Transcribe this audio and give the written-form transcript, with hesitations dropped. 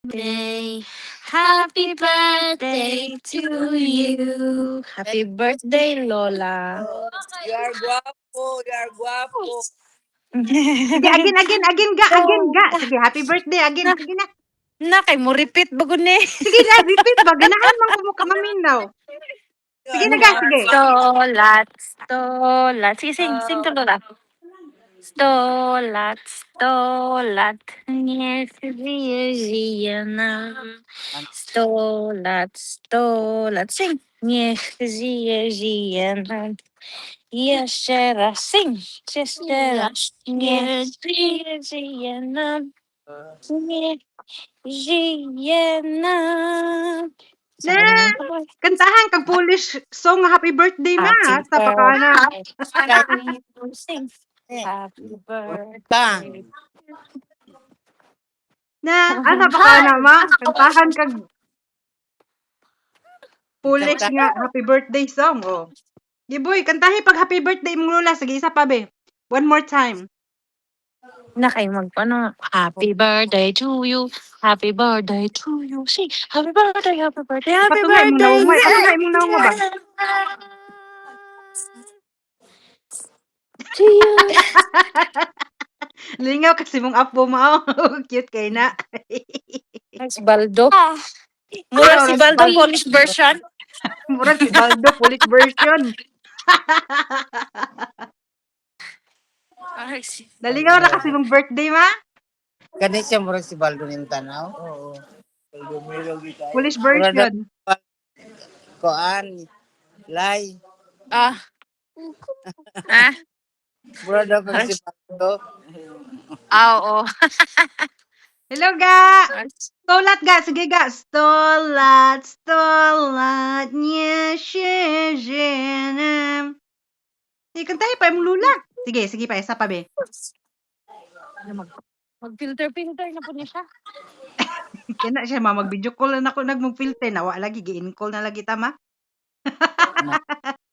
birthday. Happy birthday to you. Happy birthday, Lola. You are guwapo, you are guwapo. Sige, again ga. Sige, happy birthday, again. Sige na. Na, kay mo repeat bago ni. Sige na, repeat ba? Ganahan man ko mo ka maminaw. Sige na ga, sige. Stolat, stolat. Sige, sing to Lola. Stolat, stolat, nie żyje nam. Stolat, stolat, sing. Niech żyje nam. Jeszcze raz, sing. Jeszcze raz. Niech żyje nam. Niech żyje nam. Na, kantahan kag Polish song nga happy birthday ma. Sa pakana. Sing. Happy birthday. Bang. Na, asa pakana ma. Kantahan kag Polish nga happy birthday song. Oh. Giboy, kantahi pag happy birthday mong lola. Sige, isa pa be. One more time. Na kayo magpano. Happy birthday to you. Happy birthday to you. Sing. Happy birthday, happy birthday, happy Patungay mong birthday. naungay. Patungay mong naungay ba? To you. Lingaw kasi mong apo mo. Cute kay na. Si Baldo. Mura si Baldo, Polish version. Murag si Baldo, Polish version. Ay, si Nalingaw na kasi mong birthday ma. Kani siya murag si Baldo ning tanaw. Oo. Polish Mura daw version. koan. Lay. Ah. Ah. Mura daw kang si Baldo. Oo. Hello ga. Stolat ga. Sige ga. Stolat, stolat. Nya shejenem. Sige, kantahi pa yung lula. Sige pa. Isa pa be. Mag-filter na po niya siya. Kaya na siya ma. Mag-video call na ako nag-filter. Nawa lagi. Gi-in call na lagi tama.